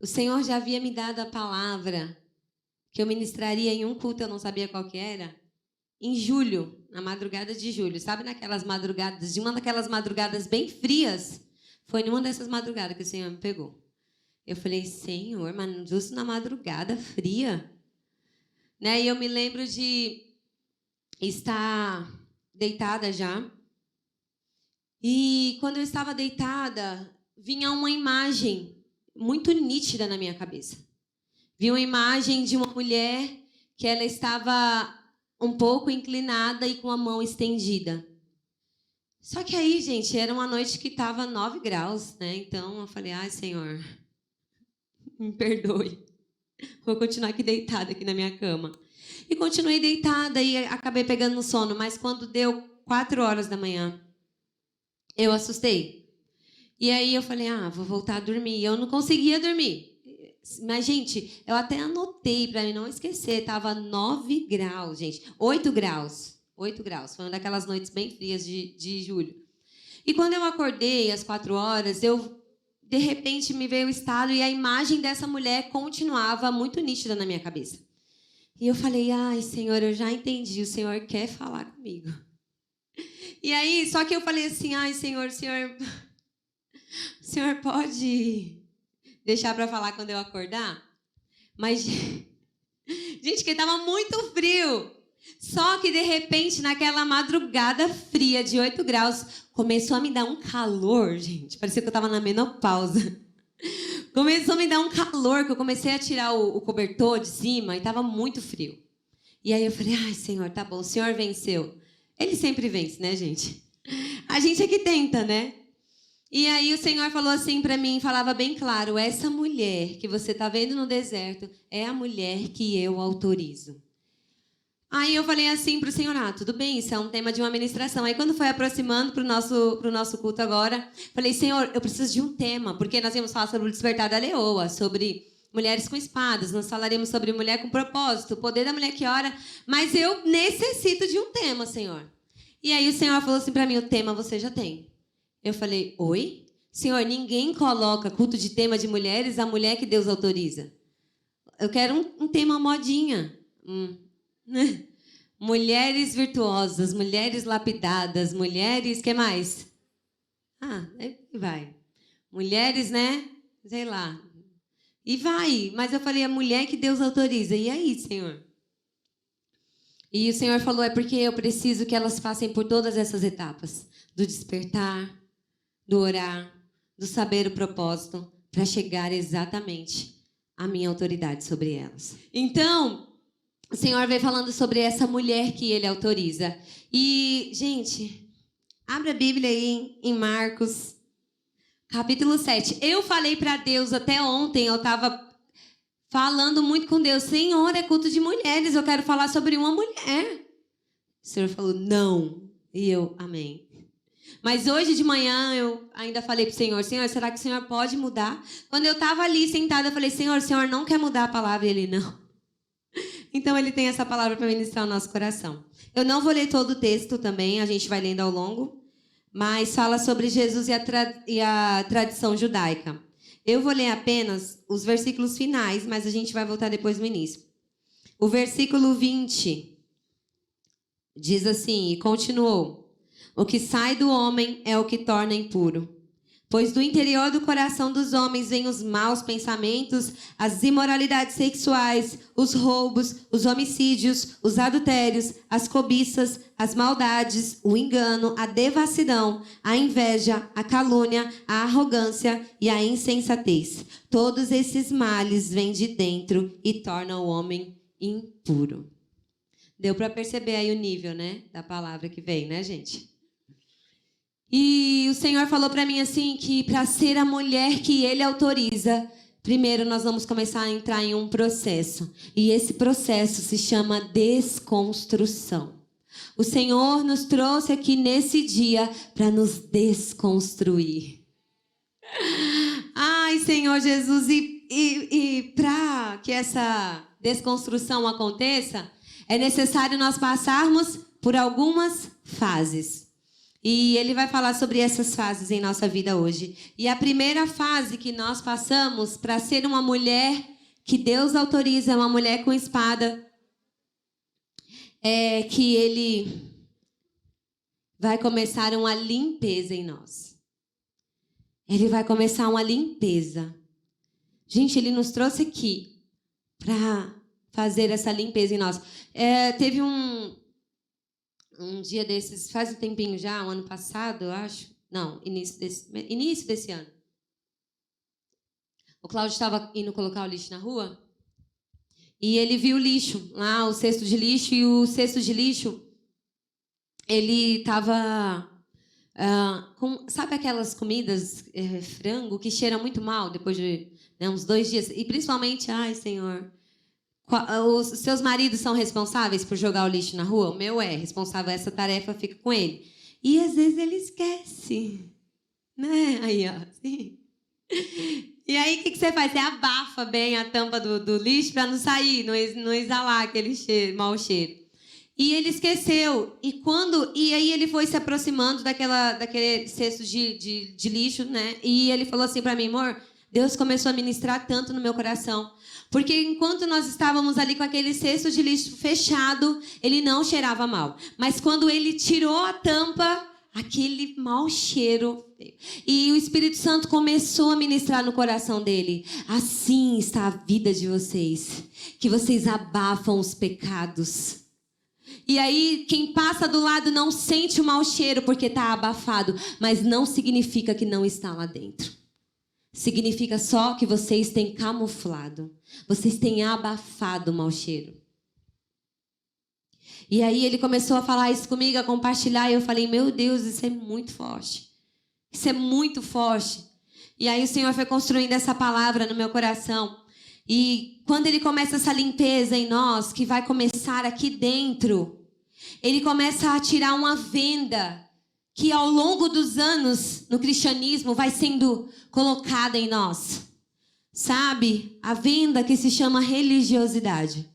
O Senhor já havia me dado a palavra que eu ministraria em um culto, eu não sabia qual que era, em julho, na madrugada de julho. Sabe naquelas madrugadas, de uma daquelas madrugadas bem frias? Foi numa dessas madrugadas que o Senhor me pegou. Eu falei, Senhor, mas justo na madrugada fria? Né? E eu me lembro de estar deitada já. E quando eu estava deitada, vinha uma imagem muito nítida na minha cabeça. Vi uma imagem de uma mulher que ela estava um pouco inclinada e com a mão estendida. Só que aí, gente, era uma noite que estava 9 graus, né? Então eu falei, ai, Senhor, me perdoe. Vou continuar aqui deitada aqui na minha cama. E continuei deitada e acabei pegando no sono. Mas quando deu 4 horas da manhã, eu assustei. E aí eu falei, vou voltar a dormir. Eu não conseguia dormir. Mas, gente, eu até anotei para mim não esquecer. Tava 9 graus, gente. 8 graus. 8 graus. Foi uma daquelas noites bem frias de julho. E quando eu acordei às 4 horas, de repente me veio o estalo e a imagem dessa mulher continuava muito nítida na minha cabeça. E eu falei, ai, Senhor, eu já entendi. O Senhor quer falar comigo. E aí, só que eu falei assim, ai, Senhor, o Senhor pode deixar para falar quando eu acordar? Mas, gente, que estava muito frio. Só que, de repente, naquela madrugada fria de 8 graus, começou a me dar um calor, gente. Parecia que eu estava na menopausa. Começou a me dar um calor, que eu comecei a tirar o cobertor de cima e estava muito frio. E aí eu falei, ai, Senhor, tá bom, o Senhor venceu. Ele sempre vence, né, gente? A gente é que tenta, né? E aí o Senhor falou assim para mim, falava bem claro, essa mulher que você está vendo no deserto é a mulher que eu autorizo. Aí eu falei assim para o Senhor, tudo bem, isso é um tema de uma ministração. Aí quando foi aproximando para o nosso culto agora, falei, Senhor, eu preciso de um tema, porque nós íamos falar sobre o despertar da leoa, sobre mulheres com espadas, nós falaríamos sobre mulher com propósito, o poder da mulher que ora, mas eu necessito de um tema, Senhor. E aí o Senhor falou assim para mim, o tema você já tem. Eu falei, oi? Senhor, ninguém coloca culto de tema de mulheres a mulher que Deus autoriza. Eu quero um tema modinha. Mulheres virtuosas, mulheres lapidadas, mulheres... que mais? Vai. Mulheres, né? Sei lá. E vai. Mas eu falei, a mulher que Deus autoriza. E aí, Senhor? E o Senhor falou, é porque eu preciso que elas passem por todas essas etapas. Do despertar, do orar, do saber o propósito, para chegar exatamente à minha autoridade sobre elas. Então, o Senhor veio falando sobre essa mulher que Ele autoriza. E, gente, abre a Bíblia aí em Marcos, capítulo 7. Eu falei para Deus até ontem, eu estava falando muito com Deus. Senhor, é culto de mulheres, eu quero falar sobre uma mulher. O Senhor falou, não. E eu, amém. Mas hoje de manhã eu ainda falei para o Senhor, Senhor, será que o Senhor pode mudar? Quando eu estava ali sentada, eu falei, Senhor, o Senhor não quer mudar a palavra? E Ele, não. Então Ele tem essa palavra para ministrar o nosso coração. Eu não vou ler todo o texto também, a gente vai lendo ao longo, mas fala sobre Jesus e a tradição judaica. Eu vou ler apenas os versículos finais, mas a gente vai voltar depois no início. O versículo 20 diz assim, e continuou, o que sai do homem é o que torna impuro. Pois do interior do coração dos homens vêm os maus pensamentos, as imoralidades sexuais, os roubos, os homicídios, os adultérios, as cobiças, as maldades, o engano, a devassidão, a inveja, a calúnia, a arrogância e a insensatez. Todos esses males vêm de dentro e tornam o homem impuro. Deu para perceber aí o nível, né, da palavra que vem, né, gente? E o Senhor falou para mim assim que para ser a mulher que Ele autoriza, primeiro nós vamos começar a entrar em um processo. E esse processo se chama desconstrução. O Senhor nos trouxe aqui nesse dia para nos desconstruir. Ai, Senhor Jesus, e para que essa desconstrução aconteça, é necessário nós passarmos por algumas fases. E ele vai falar sobre essas fases em nossa vida hoje. E a primeira fase que nós passamos para ser uma mulher que Deus autoriza, uma mulher com espada, é que ele vai começar uma limpeza em nós. Ele vai começar uma limpeza. Gente, ele nos trouxe aqui para fazer essa limpeza em nós. Teve um dia desses, faz um tempinho já, um ano passado, eu acho. Não, início desse ano. O Cláudio estava indo colocar o lixo na rua e ele viu o lixo, lá o cesto de lixo, e o cesto de lixo, ele estava sabe aquelas comidas, frango, que cheiram muito mal depois de uns 2 dias? E principalmente, ai, Senhor, os seus maridos são responsáveis por jogar o lixo na rua? O meu é responsável, essa tarefa fica com ele. E às vezes ele esquece, né? Aí, ó, assim. E aí, o que você faz? Você abafa bem a tampa do lixo para não sair, não exalar aquele mau cheiro. E ele esqueceu. E aí ele foi se aproximando daquele cesto de lixo, né? E ele falou assim para mim, amor, Deus começou a ministrar tanto no meu coração. Porque enquanto nós estávamos ali com aquele cesto de lixo fechado, ele não cheirava mal. Mas quando ele tirou a tampa, aquele mau cheiro veio. E o Espírito Santo começou a ministrar no coração dele. Assim está a vida de vocês, que vocês abafam os pecados. E aí, quem passa do lado não sente o mau cheiro porque está abafado, mas não significa que não está lá dentro. Significa só que vocês têm camuflado. Vocês têm abafado o mau cheiro. E aí ele começou a falar isso comigo, a compartilhar. E eu falei, meu Deus, isso é muito forte. Isso é muito forte. E aí o Senhor foi construindo essa palavra no meu coração. E quando ele começa essa limpeza em nós, que vai começar aqui dentro, ele começa a tirar uma venda que ao longo dos anos no cristianismo vai sendo colocada em nós. Sabe? A venda que se chama religiosidade.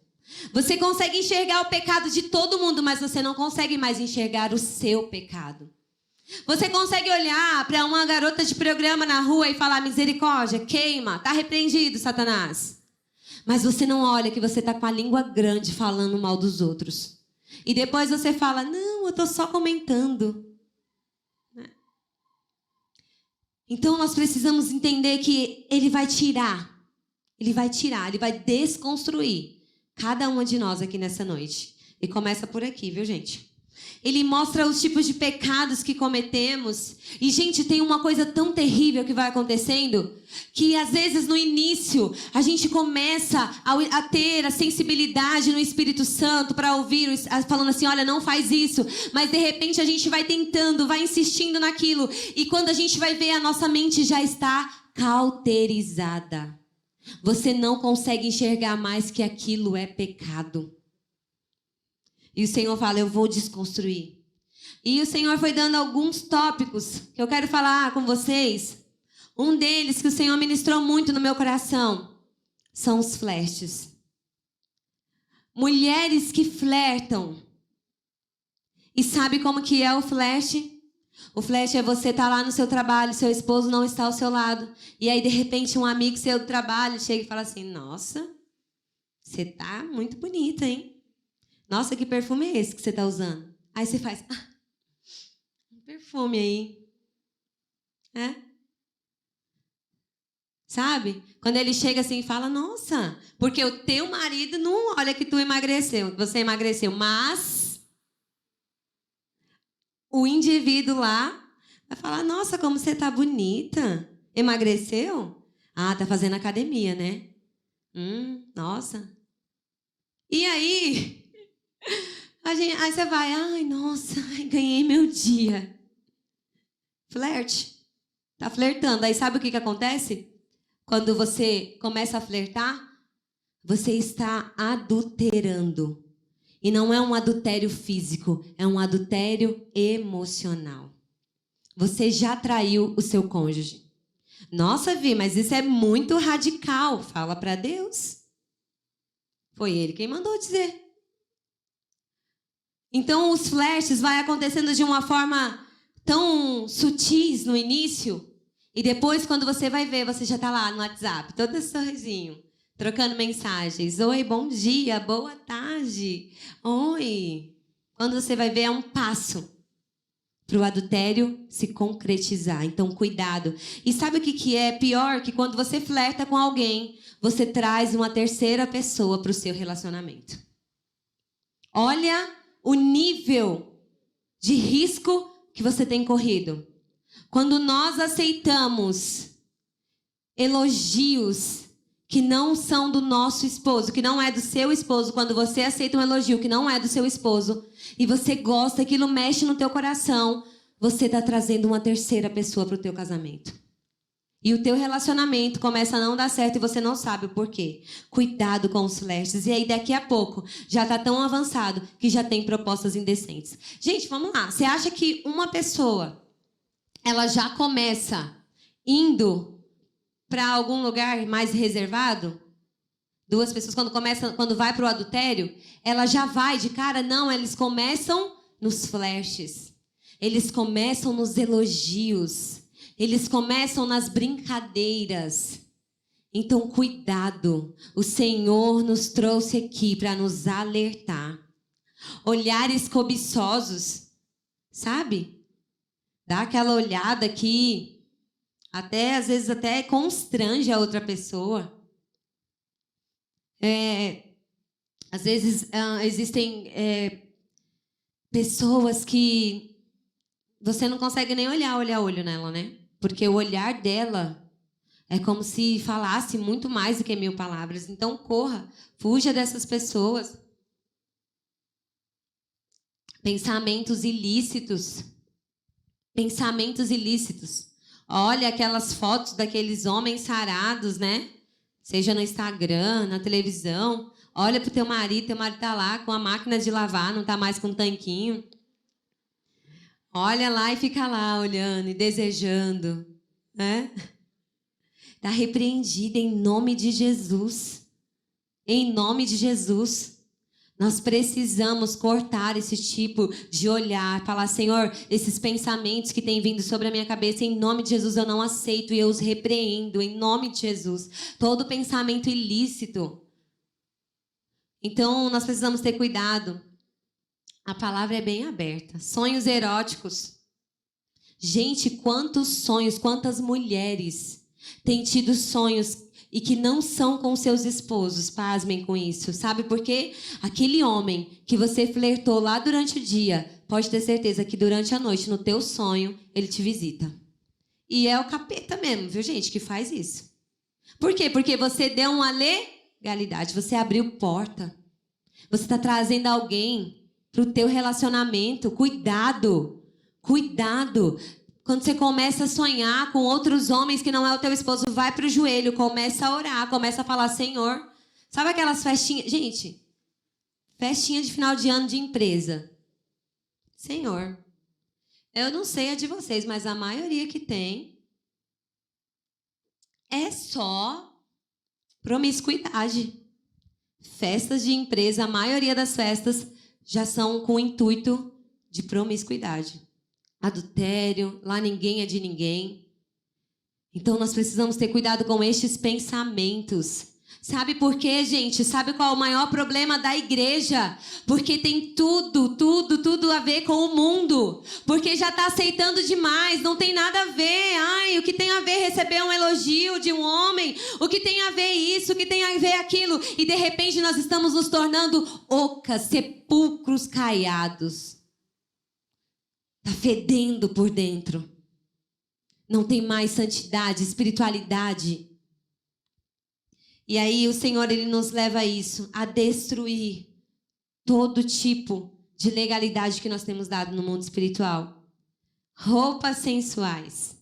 Você consegue enxergar o pecado de todo mundo, mas você não consegue mais enxergar o seu pecado. Você consegue olhar para uma garota de programa na rua e falar, misericórdia, queima, tá repreendido, Satanás. Mas você não olha que você tá com a língua grande falando mal dos outros. E depois você fala, não, eu tô só comentando. Então nós precisamos entender que ele vai desconstruir cada uma de nós aqui nessa noite. E começa por aqui, viu, gente? Ele mostra os tipos de pecados que cometemos. E, gente, tem uma coisa tão terrível que vai acontecendo, que às vezes no início a gente começa a ter a sensibilidade no Espírito Santo para ouvir, falando assim, olha, não faz isso. Mas de repente a gente vai tentando, vai insistindo naquilo. E quando a gente vai ver, a nossa mente já está cauterizada. Você não consegue enxergar mais que aquilo é pecado. E o Senhor fala, eu vou desconstruir. E o Senhor foi dando alguns tópicos que eu quero falar com vocês. Um deles que o Senhor ministrou muito no meu coração são os flertes. Mulheres que flertam. E sabe como que é o flerte? O flerte é você estar lá no seu trabalho, seu esposo não está ao seu lado. E aí, de repente, um amigo seu do trabalho chega e fala assim, nossa, você tá muito bonita, hein? Nossa, que perfume é esse que você está usando? Aí você faz, um perfume aí. Sabe? Quando ele chega assim e fala, nossa, porque o teu marido não olha que tu emagreceu, que você emagreceu, mas o indivíduo lá vai falar, nossa, como você tá bonita. Emagreceu? Ah, tá fazendo academia, né? Nossa. E aí... Aí você vai, ai, nossa, ganhei meu dia. Flerte. Tá flertando. Aí sabe o que acontece? Quando você começa a flertar, você está adulterando. E não é um adultério físico, é um adultério emocional. Você já traiu o seu cônjuge. Nossa, Vi, mas isso é muito radical. Fala para Deus. Foi ele quem mandou dizer. Então, os flertes vai acontecendo de uma forma tão sutis no início, e depois, quando você vai ver, você já está lá no WhatsApp, todo esse sorrisinho, trocando mensagens. Oi, bom dia, boa tarde. Oi. Quando você vai ver, é um passo para o adultério se concretizar. Então, cuidado. E sabe o que é pior? Que quando você flerta com alguém, você traz uma terceira pessoa para o seu relacionamento. Olha o nível de risco que você tem corrido. Quando nós aceitamos elogios que não são do nosso esposo, que não é do seu esposo, quando você aceita um elogio que não é do seu esposo, e você gosta, aquilo mexe no teu coração, você está trazendo uma terceira pessoa para o teu casamento. E o teu relacionamento começa a não dar certo e você não sabe o porquê. Cuidado com os flertes. E aí, daqui a pouco, já está tão avançado que já tem propostas indecentes. Gente, vamos lá. Você acha que uma pessoa, ela já começa indo para algum lugar mais reservado? Duas pessoas, quando vai para o adultério, ela já vai de cara? Não, eles começam nos flertes. Eles começam nos elogios. Eles começam nas brincadeiras. Então, cuidado. O Senhor nos trouxe aqui para nos alertar. Olhares cobiçosos, sabe? Dá aquela olhada que até, às vezes, até constrange a outra pessoa. Às vezes, existem pessoas que você não consegue nem olhar olho a olho nela, né? Porque o olhar dela é como se falasse muito mais do que 1000 palavras. Então, corra, fuja dessas pessoas. Pensamentos ilícitos. Pensamentos ilícitos. Olha aquelas fotos daqueles homens sarados, né? Seja no Instagram, na televisão. Olha pro teu marido tá lá com a máquina de lavar, não tá mais com um tanquinho. Olha lá e fica lá olhando e desejando, né? Está repreendida em nome de Jesus. Em nome de Jesus. Nós precisamos cortar esse tipo de olhar. Falar, Senhor, esses pensamentos que têm vindo sobre a minha cabeça, em nome de Jesus eu não aceito e eu os repreendo. Em nome de Jesus. Todo pensamento ilícito. Então, nós precisamos ter cuidado. A palavra é bem aberta. Sonhos eróticos. Gente, quantos sonhos, quantas mulheres têm tido sonhos e que não são com seus esposos. Pasmem com isso. Sabe por quê? Aquele homem que você flertou lá durante o dia, pode ter certeza que durante a noite, no teu sonho, ele te visita. E é o capeta mesmo, viu, gente, que faz isso. Por quê? Porque você deu uma legalidade, você abriu porta. Você está trazendo alguém para o teu relacionamento. Cuidado. Cuidado. Quando você começa a sonhar com outros homens que não é o teu esposo, vai para o joelho, começa a orar, começa a falar, Senhor. Sabe aquelas festinhas? Gente, festinha de final de ano de empresa. Senhor, eu não sei a de vocês, mas a maioria que tem é só promiscuidade. Festas de empresa, a maioria das festas já são com o intuito de promiscuidade. Adultério, lá ninguém é de ninguém. Então, nós precisamos ter cuidado com estes pensamentos. Sabe por quê, gente? Sabe qual é o maior problema da igreja? Porque tem tudo a ver com o mundo. Porque já está aceitando demais, não tem nada a ver. Ai, o que tem a ver receber um elogio de um homem? O que tem a ver isso? O que tem a ver aquilo? E de repente nós estamos nos tornando ocas, sepulcros caiados. Está fedendo por dentro. Não tem mais santidade, espiritualidade. E aí o Senhor, Ele nos leva a isso, a destruir todo tipo de legalidade que nós temos dado no mundo espiritual. Roupas sensuais.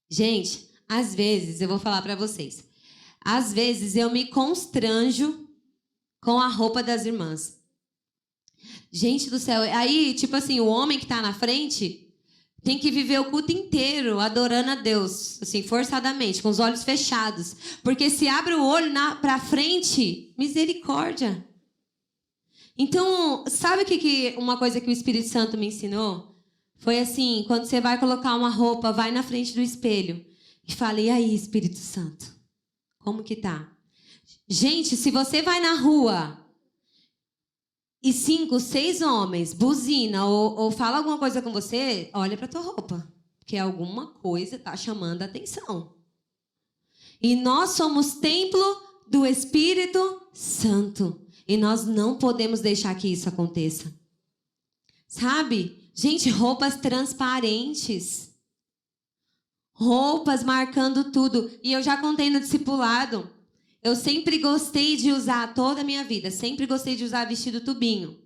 Gente, às vezes, eu vou falar para vocês, às vezes eu me constranjo com a roupa das irmãs. Gente do céu, aí, tipo assim, o homem que está na frente tem que viver o culto inteiro adorando a Deus, assim, forçadamente, com os olhos fechados. Porque se abre o olho para frente, misericórdia. Então, sabe uma coisa que o Espírito Santo me ensinou? Foi assim, quando você vai colocar uma roupa, vai na frente do espelho e fala, e aí, Espírito Santo, como que tá? Gente, se você vai na rua e 5, 6 homens buzina ou fala alguma coisa com você, olha pra tua roupa, porque alguma coisa tá chamando a atenção. E nós somos templo do Espírito Santo. E nós não podemos deixar que isso aconteça. Sabe? Gente, roupas transparentes. Roupas marcando tudo. E eu já contei no discipulado. Eu sempre gostei de usar, toda a minha vida, sempre gostei de usar vestido tubinho.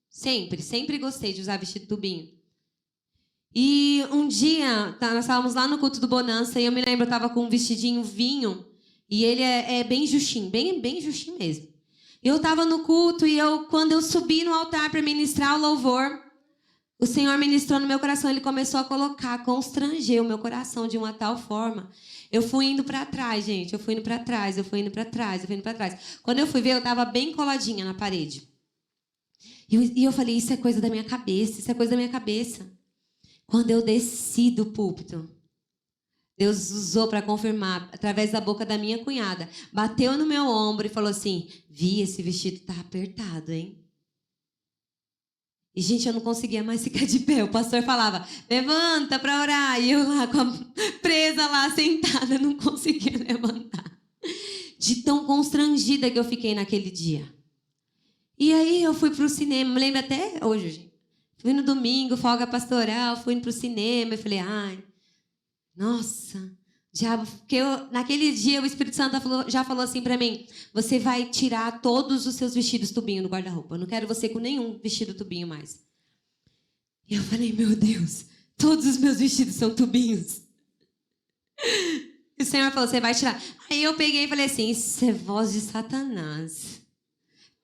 Sempre gostei de usar vestido tubinho. E um dia, nós estávamos lá no culto do Bonança, e eu me lembro, eu estava com um vestidinho vinho, e ele é bem justinho, bem justinho mesmo. Eu estava no culto, e quando eu subi no altar para ministrar o louvor, o Senhor ministrou no meu coração, Ele começou a constranger o meu coração de uma tal forma. Eu fui indo para trás, gente, eu fui indo para trás. Quando eu fui ver, eu estava bem coladinha na parede. E eu falei, isso é coisa da minha cabeça, Quando eu desci do púlpito, Deus usou para confirmar, através da boca da minha cunhada. Bateu no meu ombro e falou assim, Vi, esse vestido tá apertado, hein? E, gente, eu não conseguia mais ficar de pé. O pastor falava, levanta para orar. E eu lá, presa lá, sentada, não conseguia levantar. De tão constrangida que eu fiquei naquele dia. E aí eu fui para o cinema, me lembro até hoje, gente. Fui no domingo, folga pastoral, fui para o cinema e falei, ai, nossa, diabo. Porque naquele dia o Espírito Santo já falou assim para mim, você vai tirar todos os seus vestidos tubinho do guarda-roupa. Eu não quero você com nenhum vestido tubinho mais. E eu falei, meu Deus, todos os meus vestidos são tubinhos. E o Senhor falou, você vai tirar. Aí eu peguei e falei assim, isso é voz de Satanás.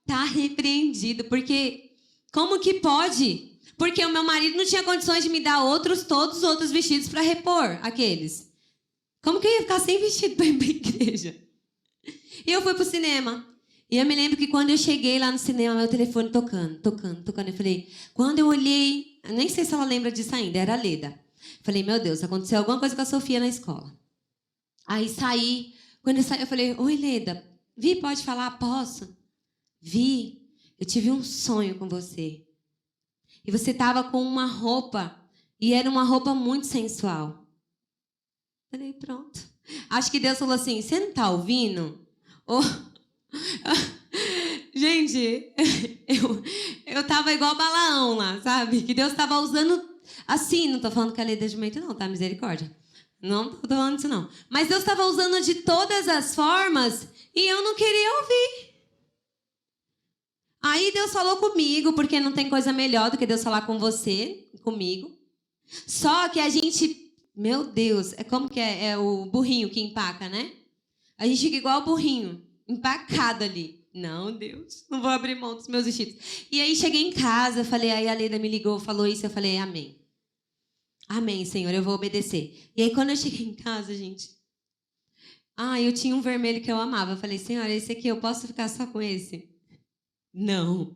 Tá repreendido, porque como que pode? Porque o meu marido não tinha condições de me dar todos os outros vestidos para repor aqueles. Como que eu ia ficar sem vestido para ir para a igreja? E eu fui pro cinema. E eu me lembro que quando eu cheguei lá no cinema, meu telefone tocando. Eu falei, quando eu olhei, eu nem sei se ela lembra disso ainda, era a Leda. Falei, meu Deus, aconteceu alguma coisa com a Sofia na escola. Aí saí. Quando eu saí, eu falei, oi, Leda, Vi, pode falar? Posso? Vi, eu tive um sonho com você. E você estava com uma roupa, e era uma roupa muito sensual. Falei, pronto. Acho que Deus falou assim, você não está ouvindo? Oh. Gente, eu estava igual Balaão lá, sabe? Que Deus estava usando assim, não estou falando que a lei de jumento não, tá? Misericórdia. Não estou falando isso não. Mas Deus estava usando de todas as formas e eu não queria ouvir. Aí Deus falou comigo, porque não tem coisa melhor do que Deus falar com você, comigo. Só que a gente, meu Deus, é como que é o burrinho que empaca, né? A gente fica igual o burrinho, empacado ali. Não, Deus, não vou abrir mão dos meus vestidos. E aí cheguei em casa, falei, aí a Leda me ligou, falou isso, eu falei, amém. Amém, Senhor, eu vou obedecer. E aí quando eu cheguei em casa, gente, eu tinha um vermelho que eu amava. Eu falei, Senhor, esse aqui, eu posso ficar só com esse? Não.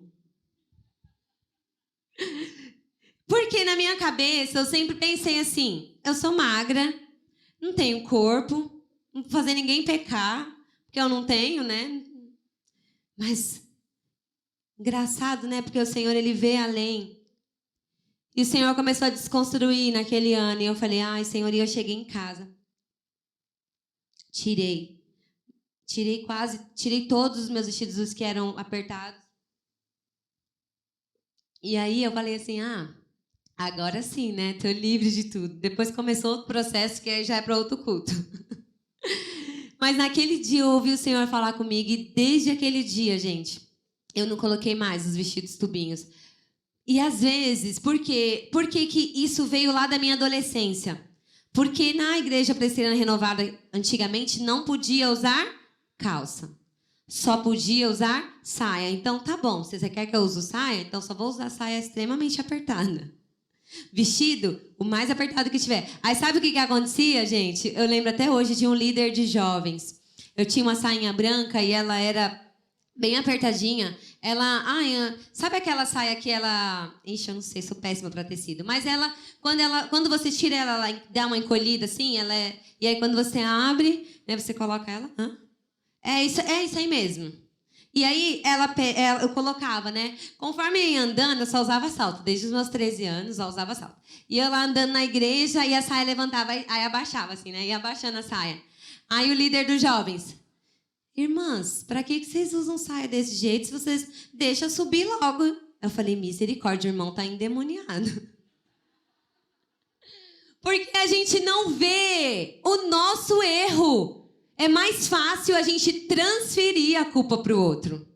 Porque na minha cabeça eu sempre pensei assim, eu sou magra, não tenho corpo, não vou fazer ninguém pecar, porque eu não tenho, né? Mas, engraçado, né? Porque o Senhor, Ele vê além. E o Senhor começou a desconstruir naquele ano. E eu falei, Senhor, e eu cheguei em casa. Tirei todos os meus vestidos, os que eram apertados. E aí eu falei assim, agora sim, né? Tô livre de tudo. Depois começou outro processo que já é para outro culto. Mas naquele dia eu ouvi o Senhor falar comigo e desde aquele dia, gente, eu não coloquei mais os vestidos tubinhos. E às vezes, por quê? Por que isso veio lá da minha adolescência? Porque na igreja presbiteriana renovada, antigamente, não podia usar calça. Só podia usar saia. Então, tá bom, se você quer que eu use saia, então só vou usar saia extremamente apertada. Vestido, o mais apertado que tiver. Aí sabe o que acontecia, gente? Eu lembro até hoje de um líder de jovens. Eu tinha uma sainha branca e ela era bem apertadinha. Ela, sabe aquela saia que ela, ixi, eu não sei, sou péssima para tecido, mas quando você tira ela dá uma encolhida assim, e aí quando você abre, né, você coloca ela, é isso aí mesmo. E aí eu colocava, né? Conforme eu ia andando, eu só usava salto. Desde os meus 13 anos, eu usava salto. E eu lá andando na igreja, e a saia levantava, aí abaixava assim, né? Ia abaixando a saia. Aí o líder dos jovens: irmãs, para que vocês usam saia desse jeito se vocês deixam subir logo? Eu falei: misericórdia, o irmão tá endemoniado. Porque a gente não vê o nosso erro. É mais fácil a gente transferir a culpa para o outro.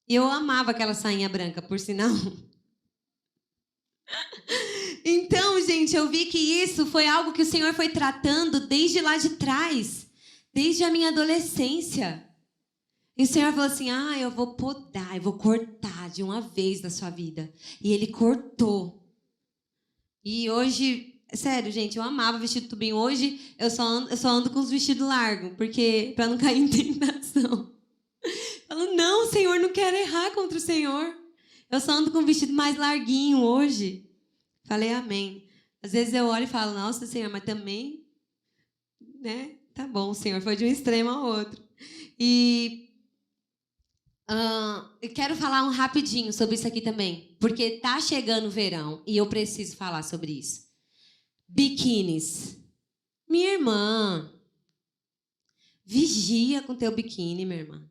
E eu amava aquela sainha branca, por sinal. Então, gente, eu vi que isso foi algo que o Senhor foi tratando desde lá de trás. Desde a minha adolescência. E o Senhor falou assim: eu vou podar, eu vou cortar de uma vez da sua vida. E Ele cortou. E hoje... Sério, gente, eu amava vestido tubinho. Hoje eu só ando com os vestidos largos, porque para não cair em tentação. Eu falo: não, Senhor, não quero errar contra o Senhor. Eu só ando com um vestido mais larguinho hoje. Falei amém. Às vezes eu olho e falo: nossa, Senhor, mas também, né? Tá bom, Senhor, foi de um extremo ao outro. E eu quero falar rapidinho sobre isso aqui também, porque tá chegando o verão e eu preciso falar sobre isso. Biquínis. Minha irmã, vigia com teu biquíni, minha irmã.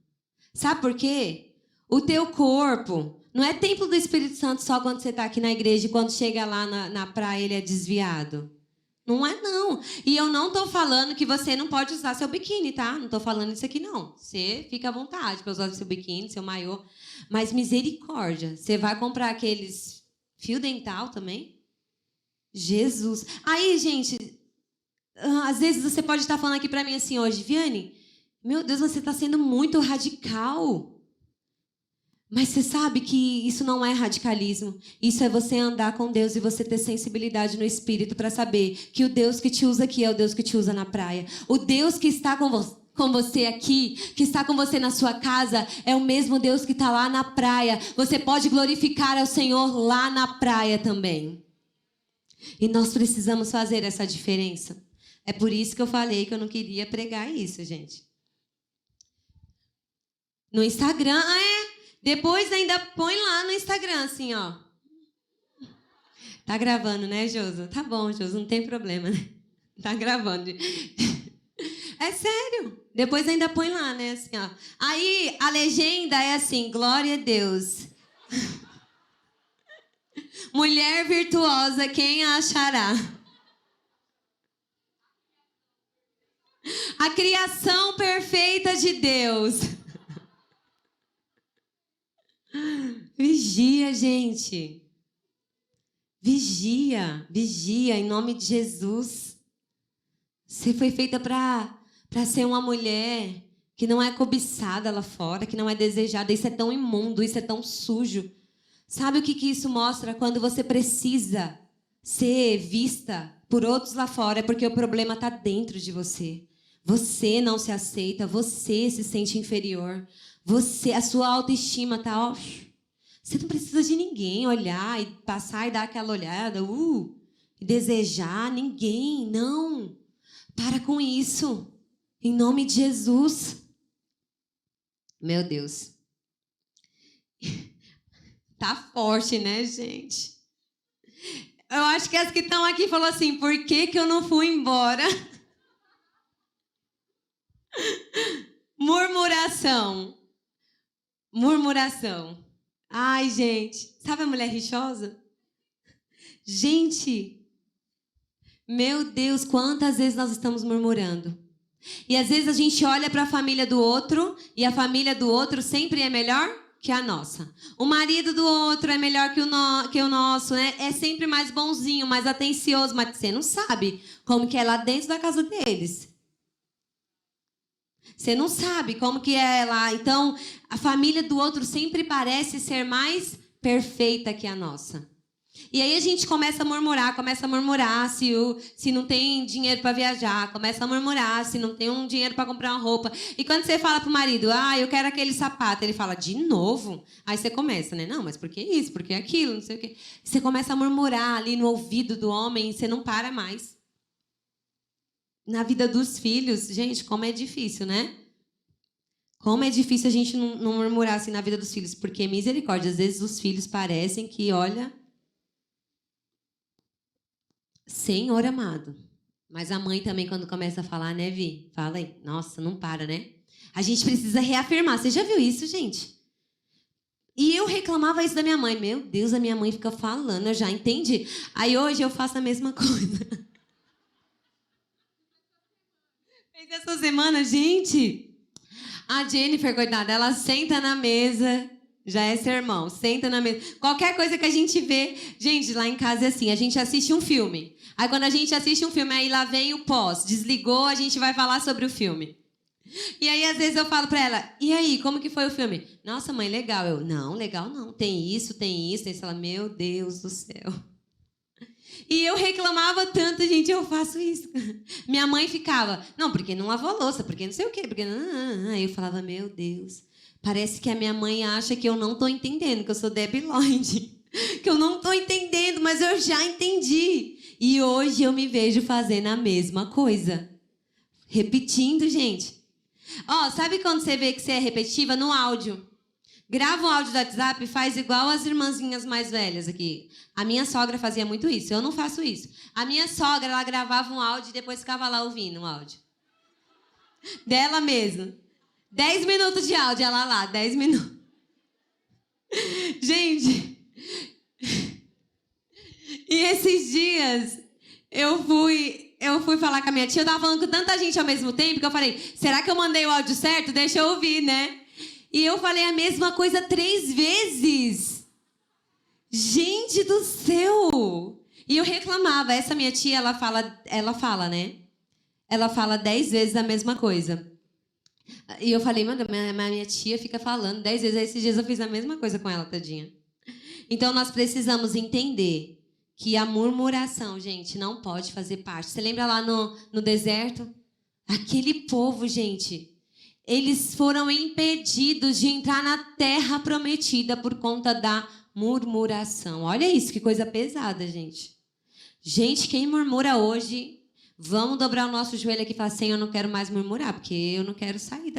Sabe por quê? O teu corpo não é templo do Espírito Santo só quando você está aqui na igreja e quando chega lá na praia ele é desviado. Não é, não. E eu não estou falando que você não pode usar seu biquíni, tá? Não estou falando isso aqui, não. Você fica à vontade para usar seu biquíni, seu maiô. Mas misericórdia, você vai comprar aqueles fio dental também? Jesus. Aí, gente, às vezes você pode estar falando aqui para mim assim hoje: Viane, meu Deus, você está sendo muito radical. Mas você sabe que isso não é radicalismo. Isso é você andar com Deus e você ter sensibilidade no Espírito para saber que o Deus que te usa aqui é o Deus que te usa na praia. O Deus que está com você aqui, que está com você na sua casa, é o mesmo Deus que está lá na praia. Você pode glorificar ao Senhor lá na praia também. E nós precisamos fazer essa diferença. É por isso que eu falei que eu não queria pregar isso, gente. No Instagram, depois ainda põe lá no Instagram, assim, ó. Tá gravando, né, Joso? Tá bom, Joso, não tem problema, né? Tá gravando. É sério. Depois ainda põe lá, né, assim, ó. Aí a legenda é assim: glória a Deus. Mulher virtuosa, quem a achará? A criação perfeita de Deus. Vigia, gente. Vigia, vigia, em nome de Jesus. Você foi feita para ser uma mulher que não é cobiçada lá fora, que não é desejada. Isso é tão imundo, isso é tão sujo. Sabe o que isso mostra? Quando você precisa ser vista por outros lá fora, é porque o problema está dentro de você. Você não se aceita, você se sente inferior. A sua autoestima está... Você não precisa de ninguém olhar e passar e dar aquela olhada, e desejar ninguém, não. Para com isso. Em nome de Jesus. Meu Deus. Tá forte, né, gente? Eu acho que as que estão aqui falam assim: por que eu não fui embora? Murmuração. Ai, gente. Sabe a mulher rixosa? Gente, meu Deus, quantas vezes nós estamos murmurando? E às vezes a gente olha para a família do outro e a família do outro sempre é melhor que a nossa. O marido do outro é melhor que o nosso, né? É sempre mais bonzinho, mais atencioso, mas você não sabe como que é lá dentro da casa deles. Você não sabe como que é lá. Então, a família do outro sempre parece ser mais perfeita que a nossa. E aí a gente começa a murmurar se não tem dinheiro para viajar, começa a murmurar se não tem um dinheiro para comprar uma roupa. E quando você fala pro marido, eu quero aquele sapato, ele fala, de novo? Aí você começa, né? Não, mas por que isso? Por que aquilo? Não sei o quê. Você começa a murmurar ali no ouvido do homem e você não para mais. Na vida dos filhos, gente, como é difícil, né? Como é difícil a gente não murmurar assim na vida dos filhos, porque misericórdia, às vezes os filhos parecem que, olha... Senhor amado. Mas a mãe também, quando começa a falar, né, Vi? Fala aí. Nossa, não para, né? A gente precisa reafirmar. Você já viu isso, gente? E eu reclamava isso da minha mãe. Meu Deus, a minha mãe fica falando, eu já entendi. Aí hoje eu faço a mesma coisa. Fez essa semana, gente. A Jennifer, coitada, ela senta na mesa... Já é sermão, senta na mesa. Qualquer coisa que a gente vê... Gente, lá em casa é assim, a gente assiste um filme. Aí quando a gente assiste um filme, aí lá vem o pós. Desligou, a gente vai falar sobre o filme. E aí, às vezes, eu falo pra ela, e aí, como que foi o filme? Nossa, mãe, legal. Eu, não, legal não. Tem isso, tem isso. Aí ela, meu Deus do céu. E eu reclamava tanto, gente, eu faço isso. Minha mãe ficava, não, porque não lavou a louça, porque não sei o quê, porque... Aí eu falava, meu Deus... Parece que a minha mãe acha que eu não estou entendendo, que eu sou debilóide. Que eu não estou entendendo, mas eu já entendi. E hoje eu me vejo fazendo a mesma coisa. Repetindo, gente. Sabe quando você vê que você é repetitiva? No áudio. Grava um áudio do WhatsApp e faz igual as irmãzinhas mais velhas aqui. A minha sogra fazia muito isso, eu não faço isso. A minha sogra, ela gravava um áudio e depois ficava lá ouvindo o áudio. Dela mesma. 10 minutos de áudio, ela lá, 10 minutos. Gente, e esses dias eu fui falar com a minha tia, eu tava falando com tanta gente ao mesmo tempo que eu falei, será que eu mandei o áudio certo? Deixa eu ouvir, né? E eu falei a mesma coisa 3 vezes. Gente do céu! E eu reclamava, essa minha tia, ela fala, né? Ela fala 10 vezes a mesma coisa. E eu falei, mano, minha tia fica falando 10 vezes. Aí esses dias eu fiz a mesma coisa com ela, tadinha. Então, nós precisamos entender que a murmuração, gente, não pode fazer parte. Você lembra lá no deserto? Aquele povo, gente, eles foram impedidos de entrar na terra prometida por conta da murmuração. Olha isso, que coisa pesada, gente. Gente, quem murmura hoje... Vamos dobrar o nosso joelho aqui e falar, Senhor, eu não quero mais murmurar, porque eu não quero sair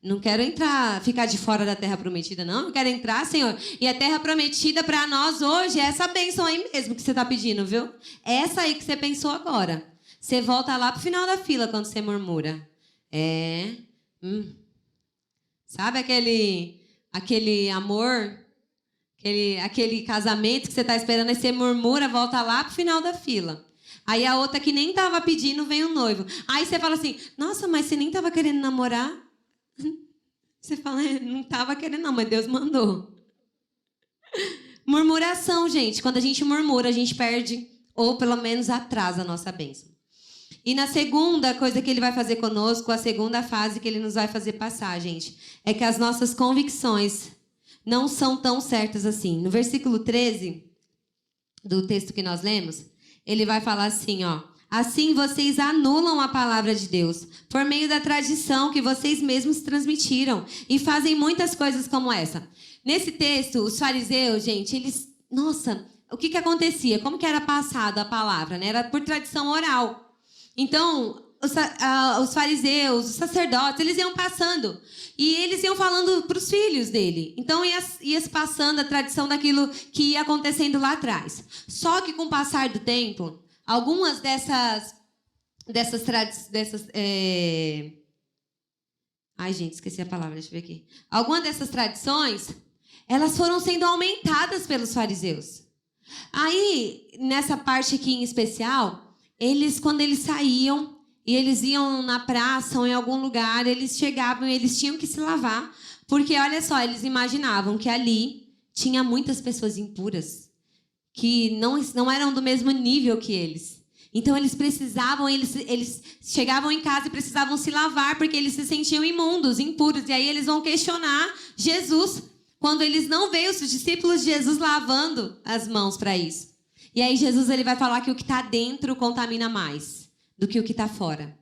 não quero entrar, ficar de fora da terra prometida, não. Eu quero entrar, Senhor. E a terra prometida para nós hoje é essa bênção aí mesmo que você está pedindo, viu? Essa aí que você pensou agora. Você volta lá pro final da fila quando você murmura. Sabe aquele amor, aquele casamento que você está esperando, aí você murmura, volta lá pro final da fila. Aí a outra que nem estava pedindo, vem o noivo. Aí você fala assim, nossa, mas você nem estava querendo namorar? Você fala, não estava querendo não, mas Deus mandou. Murmuração, gente. Quando a gente murmura, a gente perde, ou pelo menos atrasa a nossa bênção. E na segunda coisa que ele vai fazer conosco, a segunda fase que ele nos vai fazer passar, gente, é que as nossas convicções não são tão certas assim. No versículo 13 do texto que nós lemos, ele vai falar assim, assim vocês anulam a palavra de Deus por meio da tradição que vocês mesmos transmitiram e fazem muitas coisas como essa. Nesse texto, os fariseus, gente, eles... Nossa, o que acontecia? Como que era passada a palavra, né? Era por tradição oral. Então, os fariseus, os sacerdotes, eles iam passando. E eles iam falando para os filhos dele. Então, ia se passando a tradição daquilo que ia acontecendo lá atrás. Só que com o passar do tempo, algumas Ai, gente, esqueci a palavra, deixa eu ver aqui. Algumas dessas tradições, elas foram sendo aumentadas pelos fariseus. Aí, nessa parte aqui em especial, quando eles saíam... E eles iam na praça ou em algum lugar, eles chegavam e eles tinham que se lavar. Porque, olha só, eles imaginavam que ali tinha muitas pessoas impuras, que não eram do mesmo nível que eles. Então, eles chegavam em casa e precisavam se lavar, porque eles se sentiam imundos, impuros. E aí eles vão questionar Jesus. quando eles não veem os discípulos de Jesus lavando as mãos para isso. E aí Jesus ele vai falar que o que está dentro contamina mais do que o que está fora.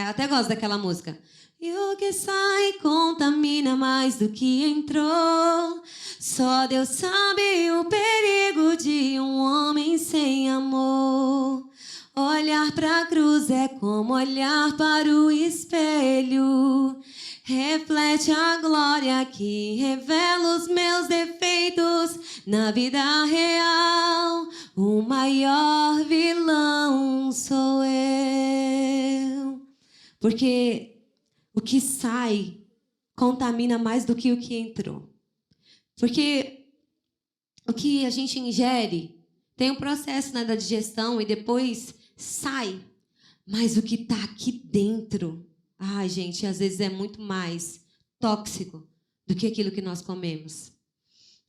Até gosto daquela música. E o que sai contamina mais do que entrou. Só Deus sabe o perigo de um homem sem amor. Olhar para a cruz é como olhar para o espelho. Reflete a glória que revela os meus defeitos. Na vida real, o maior vilão sou eu. Porque o que sai contamina mais do que o que entrou. Porque o que a gente ingere tem um processo da digestão e depois sai. Mas o que está aqui dentro, ai, gente, às vezes é muito mais tóxico do que aquilo que nós comemos.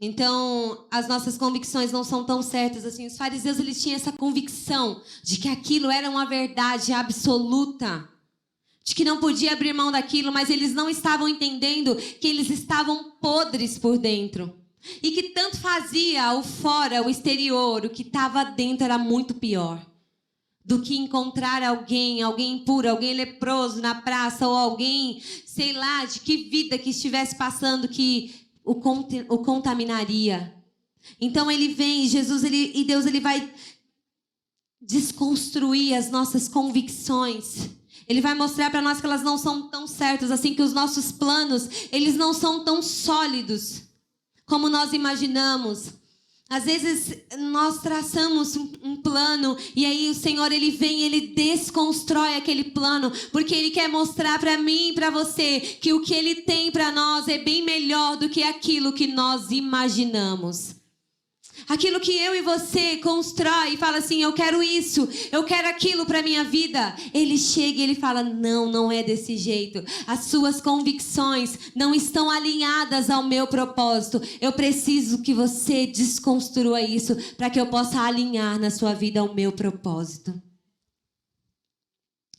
Então, as nossas convicções não são tão certas assim. Os fariseus, eles tinham essa convicção de que aquilo era uma verdade absoluta, de que não podia abrir mão daquilo, mas eles não estavam entendendo que eles estavam podres por dentro. E que tanto fazia o fora, o exterior, o que estava dentro era muito pior do que encontrar alguém impuro, alguém leproso na praça, ou alguém, sei lá, de que vida que estivesse passando que o contaminaria. Então ele vem, Jesus e Deus ele vai desconstruir as nossas convicções. Ele vai mostrar para nós que elas não são tão certas assim, que os nossos planos, eles não são tão sólidos como nós imaginamos. Às vezes nós traçamos um plano e aí o Senhor ele vem, ele desconstrói aquele plano, porque ele quer mostrar para mim e para você que o que ele tem para nós é bem melhor do que aquilo que nós imaginamos. Aquilo que eu e você constrói e fala assim, eu quero isso, eu quero aquilo para minha vida. Ele chega e ele fala, não é desse jeito. As suas convicções não estão alinhadas ao meu propósito. Eu preciso que você desconstrua isso para que eu possa alinhar na sua vida ao meu propósito.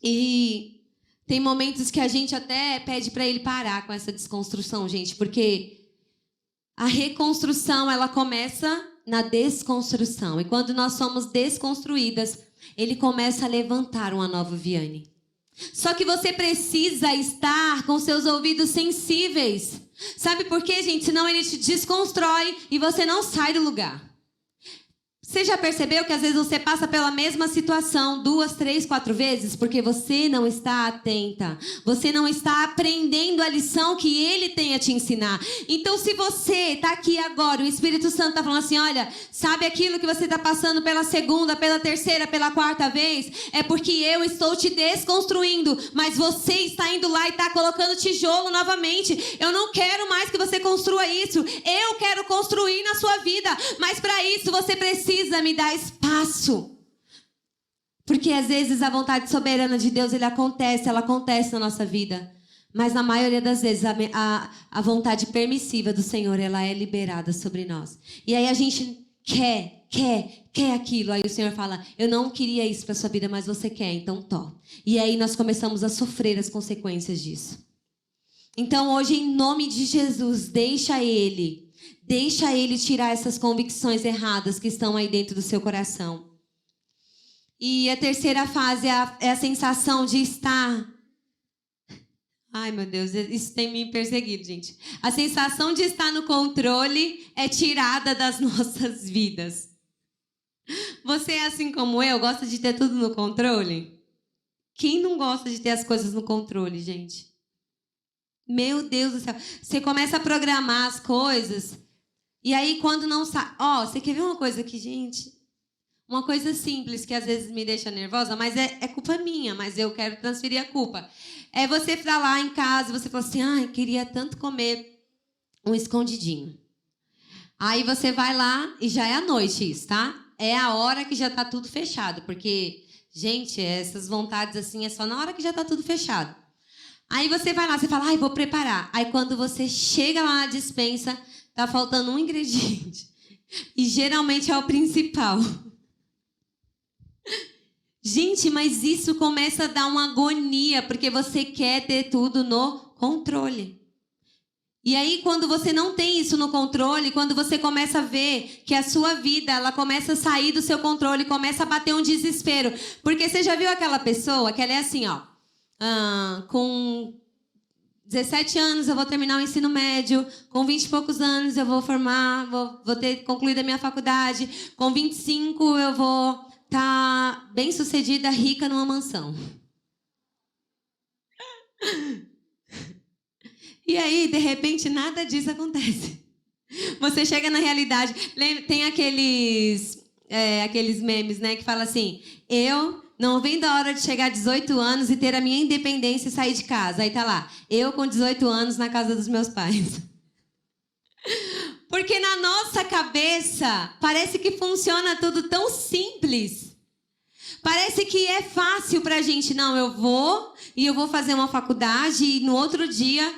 E tem momentos que a gente até pede para ele parar com essa desconstrução, gente, porque a reconstrução, ela começa na desconstrução. E quando nós somos desconstruídas, ele começa a levantar uma nova Viane. Só que você precisa estar com seus ouvidos sensíveis. Sabe por quê, gente? Senão ele te desconstrói e você não sai do lugar. Você já percebeu que às vezes você passa pela mesma situação 2, 3, 4 vezes porque você não está atenta, você não está aprendendo a lição que ele tem a te ensinar. Então, se você está aqui agora, o Espírito Santo está falando assim, olha, sabe aquilo que você está passando pela segunda, pela terceira, pela quarta vez? É porque eu estou te desconstruindo, mas você está indo lá e está colocando tijolo novamente. Eu não quero mais que você construa isso, eu quero construir na sua vida, mas para isso você precisa me dar espaço. Porque às vezes a vontade soberana de Deus ela acontece na nossa vida. Mas na maioria das vezes a vontade permissiva do Senhor ela é liberada sobre nós. E aí a gente quer aquilo. Aí o Senhor fala, eu não queria isso para sua vida, mas você quer, então tó. E aí nós começamos a sofrer as consequências disso. Então hoje, em nome de Jesus, deixa Ele tirar essas convicções erradas que estão aí dentro do seu coração. E a terceira fase é a sensação de estar... Ai, meu Deus, isso tem me perseguido, gente. A sensação de estar no controle é tirada das nossas vidas. Você é assim como eu, gosta de ter tudo no controle? Quem não gosta de ter as coisas no controle, gente? Meu Deus do céu. Você começa a programar as coisas... E aí, quando não sai... você quer ver uma coisa aqui, gente? Uma coisa simples que às vezes me deixa nervosa, mas é culpa minha, mas eu quero transferir a culpa. É você estar lá em casa e você fala assim, ai, queria tanto comer um escondidinho. Aí você vai lá e já é à noite isso, tá? É a hora que já tá tudo fechado, porque, gente, essas vontades assim é só na hora que já tá tudo fechado. Aí você vai lá, você fala, ai, vou preparar. Aí quando você chega lá na despensa... Tá faltando um ingrediente. E geralmente é o principal. Gente, mas isso começa a dar uma agonia, porque você quer ter tudo no controle. E aí, quando você não tem isso no controle, quando você começa a ver que a sua vida, ela começa a sair do seu controle, começa a bater um desespero. Porque você já viu aquela pessoa que ela é assim, ó, com 17 anos eu vou terminar o ensino médio, com 20 e poucos anos eu vou formar, vou ter concluído a minha faculdade, com 25 eu vou estar bem-sucedida, rica numa mansão. E aí, de repente, nada disso acontece. Você chega na realidade. Tem aqueles memes, né, que fala assim: eu não vendo a hora de chegar a 18 anos e ter a minha independência e sair de casa. Aí tá lá, eu com 18 anos na casa dos meus pais. Porque na nossa cabeça parece que funciona tudo tão simples. Parece que é fácil pra gente. Não, eu vou fazer uma faculdade e no outro dia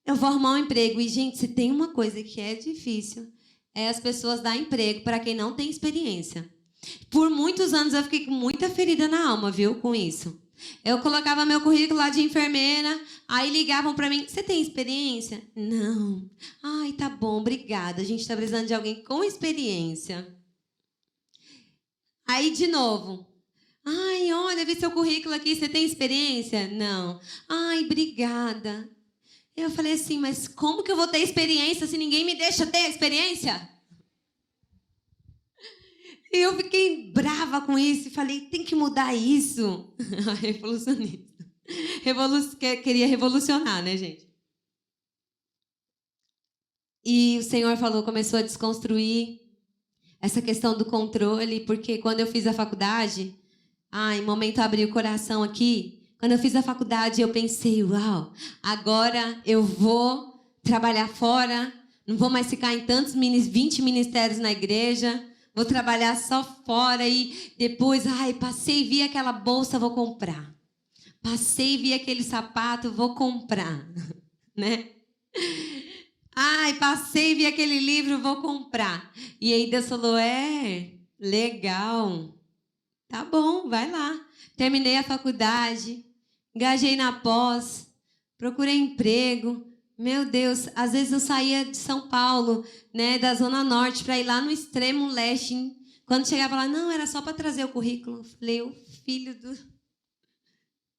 eu vou arrumar um emprego. E, gente, se tem uma coisa que é difícil, é as pessoas dar emprego para quem não tem experiência. Por muitos anos eu fiquei com muita ferida na alma, viu, com isso. Eu colocava meu currículo lá de enfermeira, aí ligavam para mim: você tem experiência? Não. Ai, tá bom, obrigada. A gente tá precisando de alguém com experiência. Aí, de novo: ai, olha, vi seu currículo aqui, você tem experiência? Não. Ai, obrigada. Eu falei assim: mas como que eu vou ter experiência se ninguém me deixa ter experiência? E eu fiquei brava com isso e falei: tem que mudar isso. Revolucionista. Queria revolucionar, né, gente? E o Senhor começou a desconstruir essa questão do controle, porque quando eu fiz a faculdade, em momento abri o coração aqui. Quando eu fiz a faculdade, eu pensei: uau, agora eu vou trabalhar fora, não vou mais ficar em tantos 20 ministérios na igreja, vou trabalhar só fora. E depois, passei e vi aquela bolsa, vou comprar. Passei e vi aquele sapato, vou comprar, né? Passei e vi aquele livro, vou comprar. E aí Deus falou: legal, tá bom, vai lá. Terminei a faculdade, engajei na pós, procurei emprego. Meu Deus, às vezes eu saía de São Paulo, né, da Zona Norte, para ir lá no extremo leste. Quando chegava lá, não, era só para trazer o currículo. Eu falei: o filho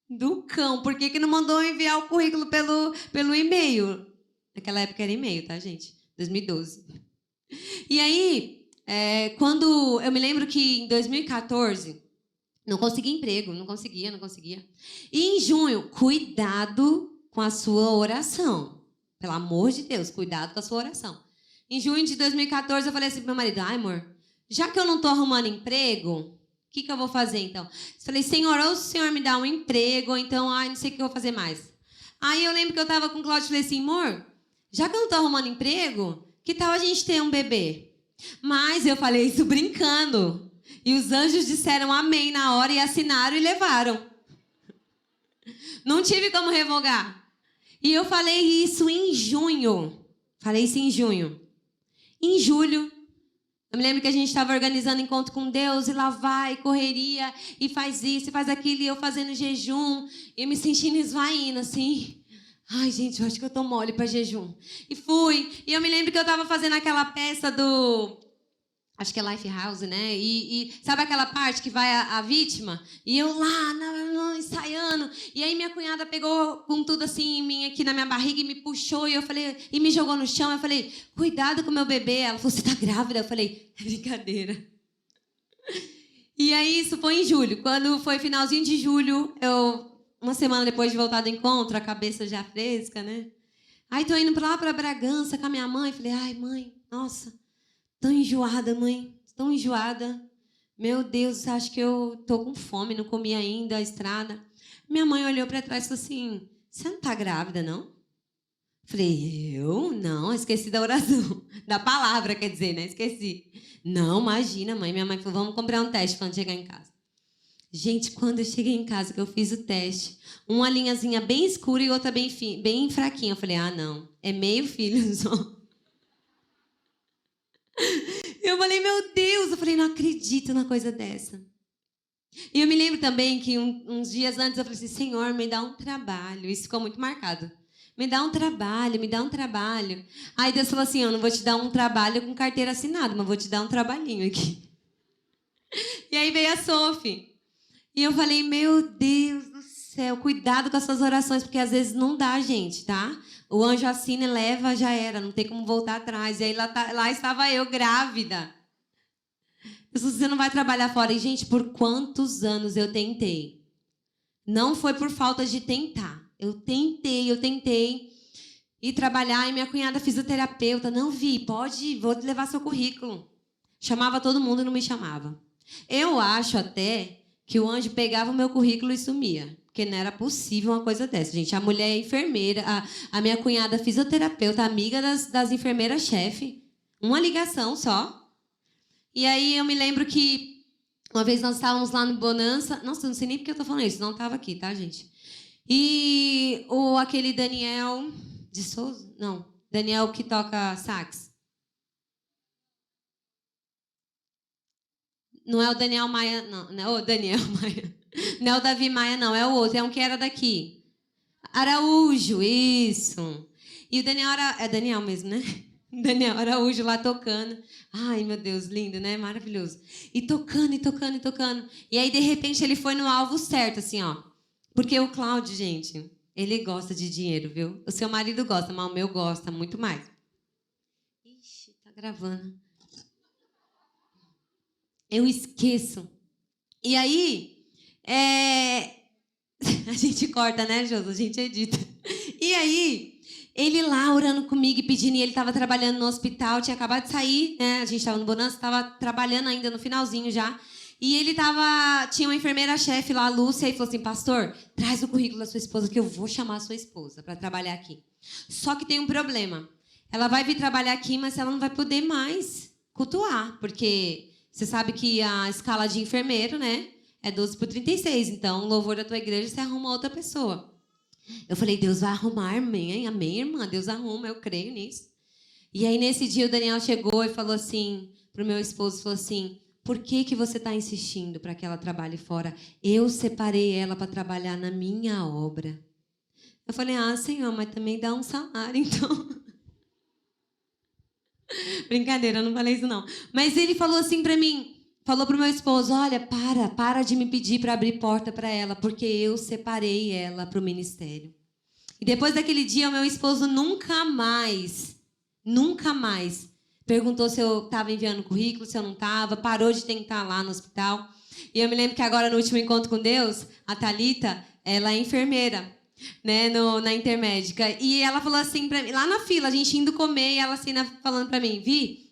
do cão, por que não mandou enviar o currículo pelo e-mail? Naquela época era e-mail, tá, gente? 2012. E aí, quando eu me lembro que em 2014... não consegui emprego, não conseguia. E em junho, cuidado com a sua oração. Pelo amor de Deus, cuidado com a sua oração. Em junho de 2014, eu falei assim pro meu marido: amor, já que eu não estou arrumando emprego, o que eu vou fazer então? Eu falei: Senhor, ou o Senhor me dá um emprego, ou então, não sei o que eu vou fazer mais. Aí eu lembro que eu estava com o Cláudio e falei assim: amor, já que eu não estou arrumando emprego, que tal a gente ter um bebê? Mas eu falei isso brincando. E os anjos disseram amém na hora e assinaram e levaram. Não tive como revogar. E eu falei isso em junho. Em julho, eu me lembro que a gente estava organizando encontro com Deus, e lá vai, correria, e faz isso, e faz aquilo, e eu fazendo jejum, e me sentindo esvaindo, assim. Ai, gente, eu acho que eu tô mole para jejum. E fui. E eu me lembro que eu estava fazendo aquela peça acho que é Lifehouse, né? E sabe aquela parte que vai a vítima? E eu lá, ensaiando. E aí minha cunhada pegou com tudo assim em mim, aqui na minha barriga, e me puxou. E eu falei, e me jogou no chão. Eu falei: cuidado com o meu bebê. Ela falou: você tá grávida? Eu falei: é brincadeira. E aí isso foi em julho. Quando foi finalzinho de julho, uma semana depois de voltar do encontro, a cabeça já fresca, né? Aí tô indo lá pra Bragança com a minha mãe. Falei: ai, mãe, nossa, tão enjoada, mãe. Tão enjoada. Meu Deus, acho que eu tô com fome, não comi ainda a estrada. Minha mãe olhou para trás e falou assim: você não tá grávida, não? Falei: eu? Não, esqueci da oração. Da palavra, quer dizer, né? Esqueci. Não, imagina, mãe. Minha mãe falou: vamos comprar um teste quando chegar em casa. Gente, quando eu cheguei em casa, que eu fiz o teste, uma linhazinha bem escura e outra bem fraquinha. Eu falei: ah, não, é meio filho só. Eu falei: meu Deus, eu falei: não acredito numa coisa dessa. E eu me lembro também que uns dias antes eu falei assim: Senhor, me dá um trabalho. Isso ficou muito marcado. Me dá um trabalho, me dá um trabalho. Aí Deus falou assim, eu não vou te dar um trabalho com carteira assinada, mas vou te dar um trabalhinho aqui. E aí veio a Sophie. E eu falei, meu Deus do céu, cuidado com as suas orações, porque às vezes não dá, gente, tá? O anjo assina e leva, já era, não tem como voltar atrás. E aí lá estava eu, grávida. Você não vai trabalhar fora. E, gente, por quantos anos eu tentei? Não foi por falta de tentar. Eu tentei ir trabalhar. E minha cunhada fisioterapeuta, não vi, vou levar seu currículo. Chamava todo mundo e não me chamava. Eu acho até que o anjo pegava o meu currículo e sumia. Porque não era possível uma coisa dessa, gente. A mulher é enfermeira, a minha cunhada fisioterapeuta, amiga das enfermeiras-chefe. Uma ligação só. E aí eu me lembro que uma vez nós estávamos lá no Bonança. Nossa, eu não sei nem porque eu tô falando isso, não estava aqui, tá, gente? E aquele Daniel de Souza? Não, Daniel que toca sax. Não é o Daniel Maia, não é o Daniel Maia. Não é o Davi Maia, não, é o outro, é um que era daqui. Araújo, isso. E o Daniel é Daniel mesmo, né? Daniel Araújo lá tocando. Ai, meu Deus, lindo, né? Maravilhoso. E tocando. E aí, de repente, ele foi no alvo certo, assim, ó. Porque o Cláudio, gente, ele gosta de dinheiro, viu? O seu marido gosta, mas o meu gosta muito mais. Ixi, tá gravando. Eu esqueço. E aí, a gente corta, né, Josi? A gente edita. E aí, ele lá orando comigo e pedindo, e ele estava trabalhando no hospital, tinha acabado de sair, né? A gente estava no Bonança, estava trabalhando ainda no finalzinho já. E ele tinha uma enfermeira-chefe lá, a Lúcia, e falou assim, pastor, traz o currículo da sua esposa que eu vou chamar a sua esposa para trabalhar aqui. Só que tem um problema. Ela vai vir trabalhar aqui, mas ela não vai poder mais cultuar, porque você sabe que a escala de enfermeiro, né, é 12/36. Então, o louvor da tua igreja, você arruma outra pessoa. Eu falei, Deus vai arrumar, amém, irmã, Deus arruma, eu creio nisso. E aí, nesse dia, o Daniel chegou e falou assim, pro meu esposo, falou assim, por que você está insistindo para que ela trabalhe fora? Eu separei ela para trabalhar na minha obra. Eu falei, Senhor, mas também dá um salário, então. Brincadeira, eu não falei isso, não. Mas ele falou assim para mim, falou pro meu esposo, olha, para de me pedir para abrir porta para ela, porque eu separei ela para o ministério. E depois daquele dia, o meu esposo nunca mais perguntou se eu estava enviando currículo, se eu não estava, parou de tentar lá no hospital. E eu me lembro que agora, no último encontro com Deus, a Thalita, ela é enfermeira, né, na Intermédica. E ela falou assim para mim, lá na fila, a gente indo comer, e ela assim, falando para mim, Vi,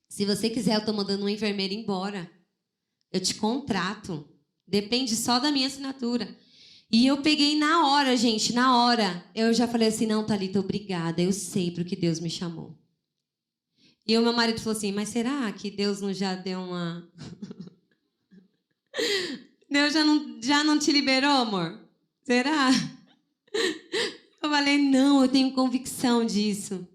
se você quiser, eu estou mandando uma enfermeira embora. Eu te contrato. Depende só da minha assinatura. E eu peguei na hora, gente, na hora. Eu já falei assim, não, Thalita, obrigada, eu sei para o que Deus me chamou. E o meu marido falou assim, mas será que Deus não já deu uma... Deus já não te liberou, amor? Será? Eu falei, não, eu tenho convicção disso.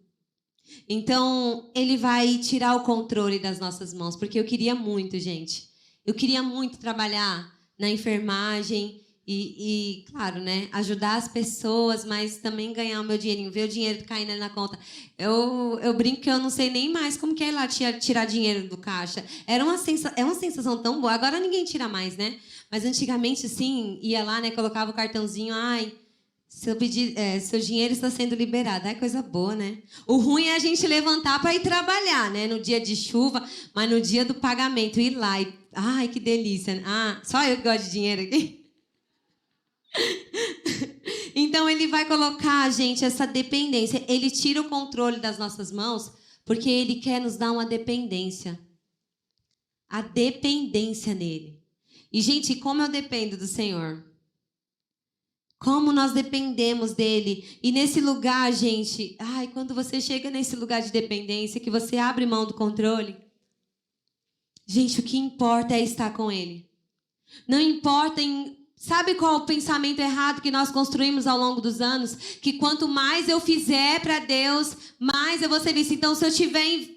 Então, ele vai tirar o controle das nossas mãos, porque eu queria muito, gente. Eu queria muito trabalhar na enfermagem e claro, né, ajudar as pessoas, mas também ganhar o meu dinheirinho, ver o dinheiro caindo ali na conta. Eu brinco que eu não sei nem mais como que é ir lá tirar dinheiro do caixa. É uma sensação tão boa. Agora ninguém tira mais, né? Mas antigamente, sim, ia lá, né, colocava o cartãozinho, seu dinheiro está sendo liberado. Ai, coisa boa, né? O ruim é a gente levantar para ir trabalhar, né? No dia de chuva, mas no dia do pagamento, ir lá e... Ai, que delícia. Só eu que gosto de dinheiro aqui? Então, ele vai colocar, gente, essa dependência. Ele tira o controle das nossas mãos porque ele quer nos dar uma dependência. A dependência nele. E, gente, como eu dependo do Senhor? Como nós dependemos dele. E nesse lugar, gente... quando você chega nesse lugar de dependência, que você abre mão do controle... Gente, o que importa é estar com ele. Não importa Sabe qual o pensamento errado que nós construímos ao longo dos anos? Que quanto mais eu fizer para Deus, mais eu vou ser visto. Então, se eu tiver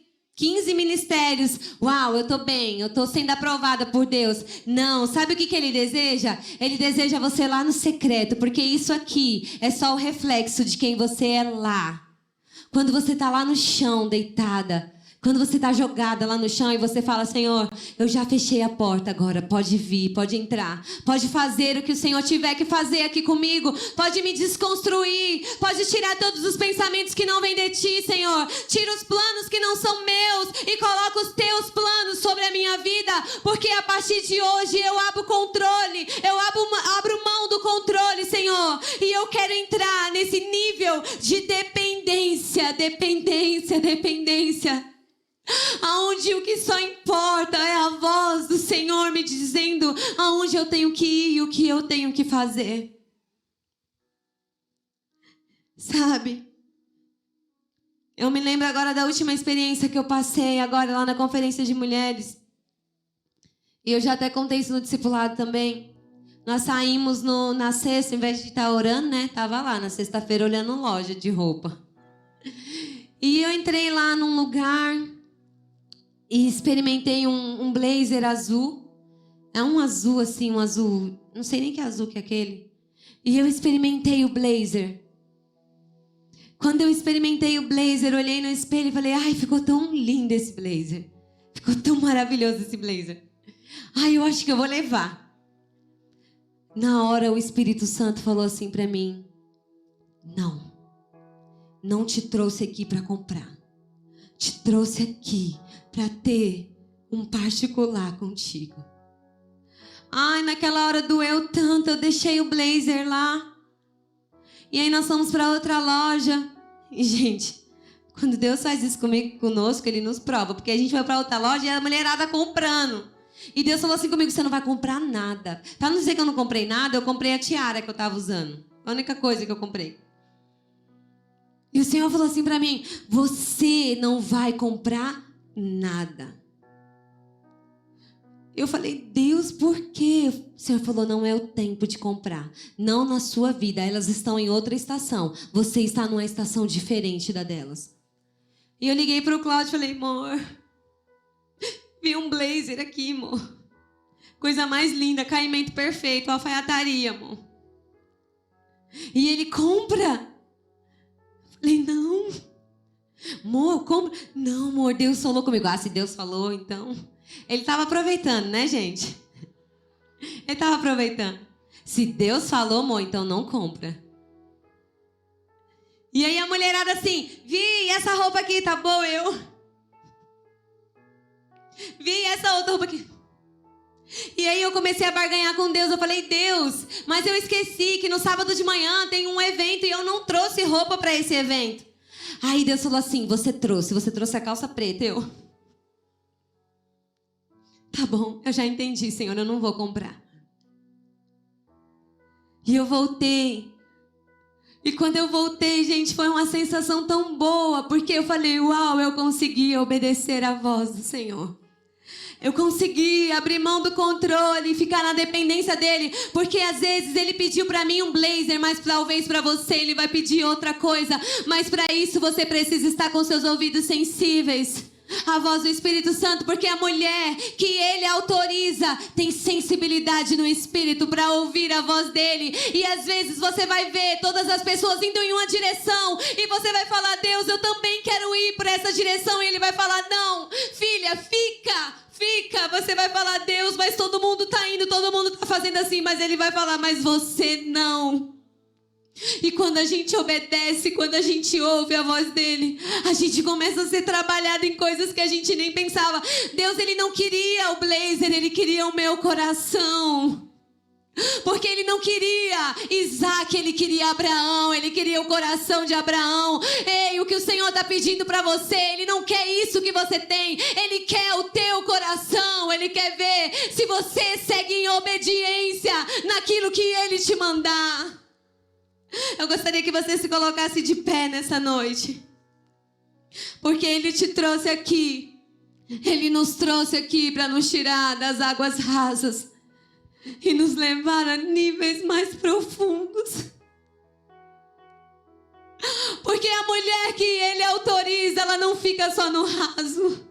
15 ministérios. Uau, eu tô bem, eu tô sendo aprovada por Deus. Não, sabe o que ele deseja? Ele deseja você lá no secreto, porque isso aqui é só o reflexo de quem você é lá. Quando você tá lá no chão, deitada, quando você está jogada lá no chão e você fala, Senhor, eu já fechei a porta agora, pode vir, pode entrar, pode fazer o que o Senhor tiver que fazer aqui comigo, pode me desconstruir, pode tirar todos os pensamentos que não vêm de Ti, Senhor, tira os planos que não são meus e coloca os Teus planos sobre a minha vida, porque a partir de hoje eu abro o controle, eu abro mão do controle, Senhor, e eu quero entrar nesse nível de dependência, aonde o que só importa é a voz do Senhor me dizendo aonde eu tenho que ir e o que eu tenho que fazer. Sabe? Eu me lembro agora da última experiência que eu passei agora lá na conferência de mulheres. E eu já até contei isso no discipulado também. Nós saímos na sexta, em vez de estar orando, né? Tava lá na sexta-feira olhando loja de roupa. E eu entrei lá num lugar e experimentei um blazer azul. É um azul assim, um azul... Não sei nem que azul que é aquele. E eu experimentei o blazer. Quando eu experimentei o blazer, olhei no espelho e falei, ai, ficou tão lindo esse blazer. Ficou tão maravilhoso esse blazer. Ai, eu acho que eu vou levar. Na hora o Espírito Santo falou assim pra mim, não te trouxe aqui pra comprar. Te trouxe aqui para ter um particular contigo. Ai, naquela hora doeu tanto, eu deixei o blazer lá. E aí nós fomos para outra loja. E, gente, quando Deus faz isso conosco, Ele nos prova. Porque a gente vai para outra loja e a mulherada comprando. E Deus falou assim comigo, você não vai comprar nada. Para não dizer que eu não comprei nada, eu comprei a tiara que eu estava usando. A única coisa que eu comprei. E o Senhor falou assim para mim, você não vai comprar nada. Eu falei, Deus, por quê? O Senhor falou, não é o tempo de comprar. Não na sua vida, elas estão em outra estação. Você está numa estação diferente da delas. E eu liguei para o Cláudio e falei, amor, vi um blazer aqui, amor. Coisa mais linda, caimento perfeito, alfaiataria, amor. E ele compra. Falei, não. Amor, compra. Não, amor, Deus falou comigo. Ah, se Deus falou, então... Ele estava aproveitando, né, gente? Ele estava aproveitando. Se Deus falou, amor, então não compra. E aí a mulherada assim, Vi, essa roupa aqui tá boa, eu... Vi, essa outra roupa aqui... E aí eu comecei a barganhar com Deus. Eu falei, Deus, mas eu esqueci que no sábado de manhã tem um evento e eu não trouxe roupa para esse evento. Aí Deus falou assim, você trouxe a calça preta. Eu, tá bom, eu já entendi, Senhor, eu não vou comprar. E eu voltei. E quando eu voltei, gente, foi uma sensação tão boa, porque eu falei, uau, eu consegui obedecer à voz do Senhor. Eu consegui abrir mão do controle e ficar na dependência dele. Porque às vezes ele pediu pra mim um blazer, mas talvez pra você ele vai pedir outra coisa. Mas pra isso você precisa estar com seus ouvidos sensíveis à voz do Espírito Santo. Porque a mulher que ele autoriza tem sensibilidade no Espírito pra ouvir a voz dele. E às vezes você vai ver todas as pessoas indo em uma direção e você vai falar, Deus, eu também quero ir por essa direção. E ele vai falar, não, filha, fica. Você vai falar, Deus, mas todo mundo tá indo, todo mundo tá fazendo assim, mas ele vai falar, mas você não. E quando a gente obedece, quando a gente ouve a voz dele, a gente começa a ser trabalhado em coisas que a gente nem pensava. Deus, ele não queria o blazer, ele queria o meu coração. Porque ele não queria Isaac, ele queria Abraão, ele queria o coração de Abraão. Ei, o que o Senhor está pedindo para você, ele não quer isso que você tem, ele quer o teu coração, ele quer ver se você segue em obediência naquilo que ele te mandar. Eu gostaria que você se colocasse de pé nessa noite, porque ele te trouxe aqui, ele nos trouxe aqui para nos tirar das águas rasas e nos levar a níveis mais profundos. Porque a mulher que ele autoriza, ela não fica só no raso.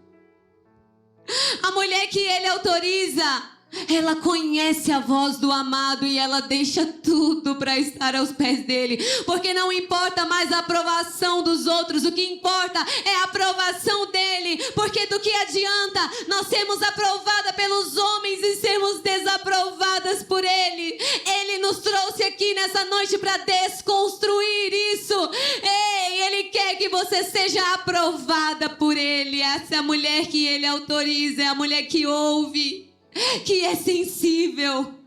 A mulher que Ele autoriza, ela conhece a voz do amado e ela deixa tudo para estar aos pés dele. Porque não importa mais a aprovação dos outros, o que importa é a aprovação dele. Porque do que adianta nós sermos aprovadas pelos homens e sermos desaprovadas por ele? Ele nos trouxe aqui nessa noite para desconstruir isso. Ei, ele quer que você seja aprovada por ele. Essa é a mulher que ele autoriza, é a mulher que ouve, que é sensível.